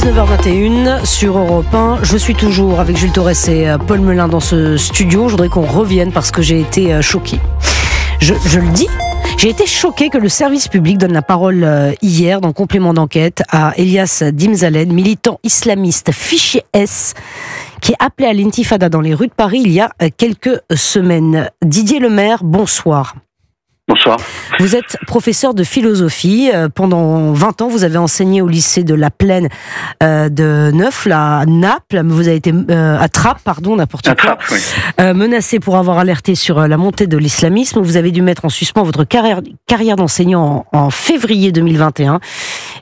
19h21 sur Europe 1. Je suis toujours avec Jules Torres et Paul Melun dans ce studio. Je voudrais qu'on revienne parce que j'ai été choquée. Je le dis, j'ai été choquée que le service public donne la parole hier dans Complément d'enquête à Elias Dimzalen, militant islamiste fichier S, qui est appelé à l'intifada dans les rues de Paris il y a quelques semaines. Didier Lemaire, bonsoir. Bonsoir. Vous êtes professeur de philosophie. Pendant 20 ans, vous avez enseigné au lycée de la Plaine de Neuf, à Naples. Vous avez été à Trappes, Oui. Menacé pour avoir alerté sur la montée de l'islamisme. Vous avez dû mettre en suspens votre carrière d'enseignant en février 2021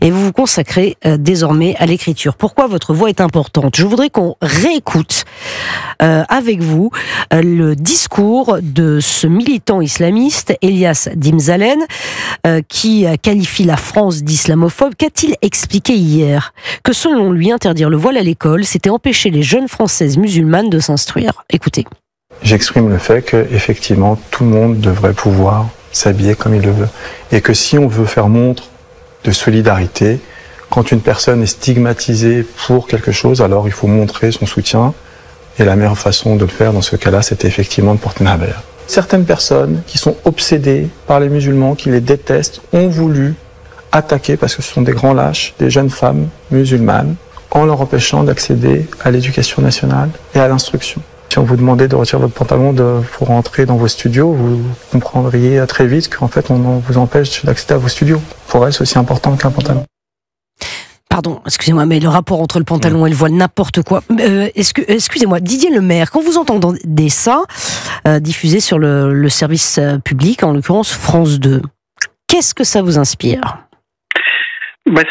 et vous vous consacrez désormais à l'écriture. Pourquoi votre voix est importante ? Je voudrais qu'on réécoute avec vous le discours de ce militant islamiste, Elias Dimzalen, qui qualifie la France d'islamophobe. Qu'a-t-il expliqué hier ? Que selon lui, interdire le voile à l'école, c'était empêcher les jeunes Françaises musulmanes de s'instruire. Écoutez. J'exprime le fait que, effectivement, tout le monde devrait pouvoir s'habiller comme il le veut. Et que si on veut faire montre de solidarité, quand une personne est stigmatisée pour quelque chose, alors il faut montrer son soutien. Et la meilleure façon de le faire dans ce cas-là, c'était effectivement de porter une habaya. Certaines personnes qui sont obsédées par les musulmans, qui les détestent, ont voulu attaquer, parce que ce sont des grands lâches, des jeunes femmes musulmanes, en leur empêchant d'accéder à l'éducation nationale et à l'instruction. Si on vous demandait de retirer votre pantalon pour rentrer dans vos studios, vous comprendriez très vite qu'en fait on vous empêche d'accéder à vos studios. Pour elle, c'est aussi important qu'un pantalon. Pardon, excusez-moi, mais le rapport entre le pantalon et le voile, n'importe quoi. Excusez-moi, Didier Lemaire, quand vous entendez ça, diffusé sur le service public, en l'occurrence France 2, qu'est-ce que ça vous inspire ?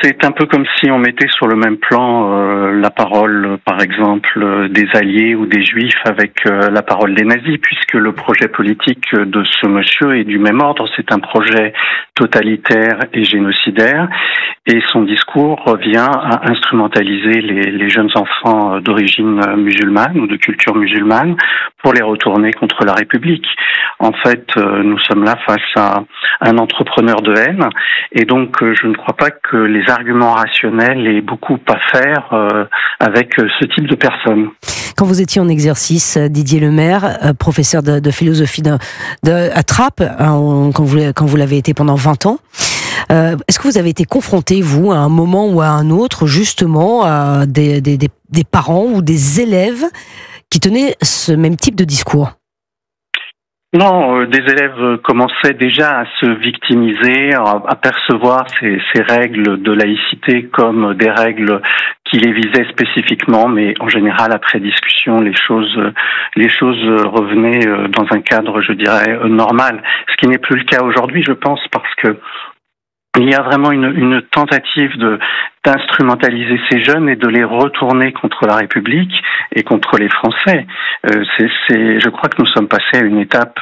C'est un peu comme si on mettait sur le même plan la parole, par exemple, des alliés ou des juifs avec la parole des nazis, puisque le projet politique de ce monsieur est du même ordre. C'est un projet totalitaire et génocidaire, et son discours revient à instrumentaliser les jeunes enfants d'origine musulmane ou de culture musulmane pour les retourner contre la République. En fait, nous sommes là face à un entrepreneur de haine, et donc je ne crois pas que les arguments rationnels aient beaucoup à faire avec ce type de personnes. Quand vous étiez en exercice, Didier Lemaire, professeur de philosophie à Trappes, quand vous l'avez été pendant 20 ans, est-ce que vous avez été confronté, vous, à un moment ou à un autre, justement, à des parents ou des élèves qui tenaient ce même type de discours ? Non, des élèves commençaient déjà à se victimiser, à percevoir ces règles de laïcité comme des règles qui les visaient spécifiquement, mais en général, après discussion, les choses revenaient dans un cadre, je dirais, normal. Ce qui n'est plus le cas aujourd'hui, je pense, parce que il y a vraiment une tentative d'instrumentaliser ces jeunes et de les retourner contre la République et contre les Français. Je crois que nous sommes passés à une étape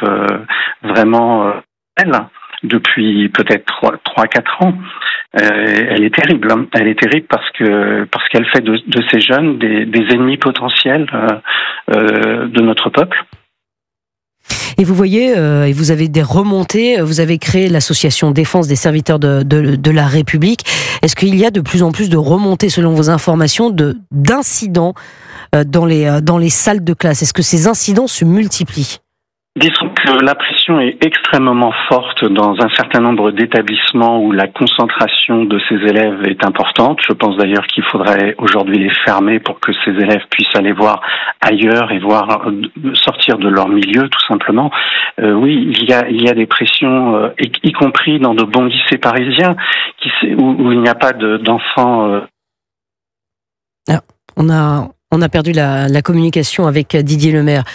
vraiment belle depuis peut-être 3-4 ans. Elle est terrible. Elle est terrible parce qu'elle fait de ces jeunes des ennemis potentiels de notre peuple. Et vous voyez, et vous avez des remontées, vous avez créé l'association Défense des serviteurs de la République. Est-ce qu'il y a de plus en plus de remontées, selon vos informations, d'incidents dans les salles de classe ? Est-ce que ces incidents se multiplient ? Disons que la pression est extrêmement forte dans un certain nombre d'établissements où la concentration de ces élèves est importante. Je pense d'ailleurs qu'il faudrait aujourd'hui les fermer pour que ces élèves puissent aller voir ailleurs et sortir de leur milieu, tout simplement. Oui, il y a des pressions, y compris dans de bons lycées parisiens, où il n'y a pas d'enfants. Alors, on a perdu la communication avec Didier Lemaire.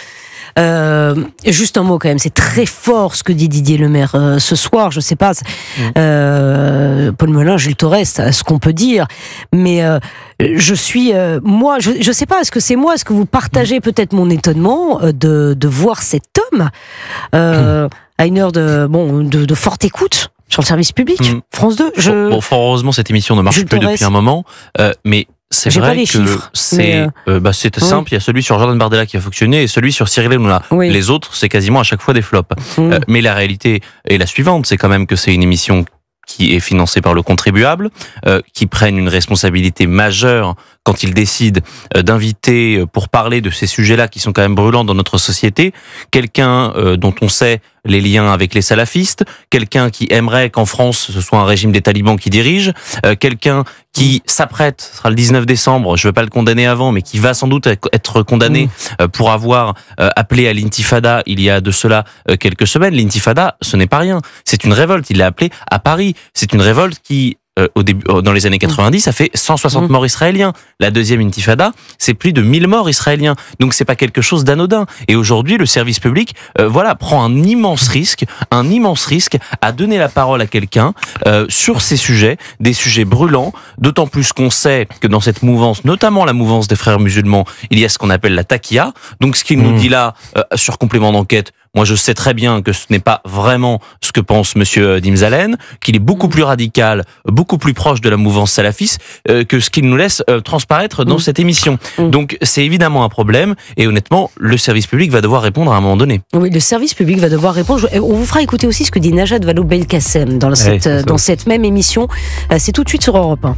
Juste un mot quand même, c'est très fort ce que dit Didier Lemaire ce soir, je sais pas, Paul Melun, Jules Torres, ce qu'on peut dire, mais je suis, moi, je sais pas, est-ce que vous partagez peut-être mon étonnement de voir cet homme à une heure de forte écoute sur le service public, France 2. Fort heureusement, cette émission ne marche Jules plus Torres. depuis un moment, mais c'est vrai que c'était simple. Il y a celui sur Jordan Bardella qui a fonctionné et celui sur Cyril Hanouna. Oui. Les autres, c'est quasiment à chaque fois des flops. Mais la réalité est la suivante, c'est quand même que c'est une émission qui est financé par le contribuable, qui prennent une responsabilité majeure quand ils décident d'inviter pour parler de ces sujets-là qui sont quand même brûlants dans notre société, quelqu'un dont on sait les liens avec les salafistes, quelqu'un qui aimerait qu'en France ce soit un régime des talibans qui dirige, quelqu'un qui s'apprête, ce sera le 19 décembre, je ne veux pas le condamner avant, mais qui va sans doute être condamné pour avoir appelé à l'intifada il y a de cela quelques semaines. L'intifada, ce n'est pas rien, c'est une révolte, il l'a appelé à Paris, c'est une révolte qui au début, dans les années 90, ça fait 160 morts israéliens. La deuxième intifada, c'est plus de 1000 morts israéliens. Donc c'est pas quelque chose d'anodin. Et aujourd'hui, le service public, prend un immense risque à donner la parole à quelqu'un sur ces sujets, des sujets brûlants. D'autant plus qu'on sait que dans cette mouvance, notamment la mouvance des frères musulmans, il y a ce qu'on appelle la taqiya. Donc ce qu'il nous dit là, sur complément d'enquête, moi, je sais très bien que ce n'est pas vraiment ce que pense Monsieur Dimzalen, qu'il est beaucoup plus radical, beaucoup plus proche de la mouvance salafiste que ce qu'il nous laisse transparaître dans cette émission. Donc, c'est évidemment un problème et honnêtement, le service public va devoir répondre à un moment donné. Oui, le service public va devoir répondre. On vous fera écouter aussi ce que dit Najat Vallaud-Belkacem dans cette même émission. C'est tout de suite sur Europe 1.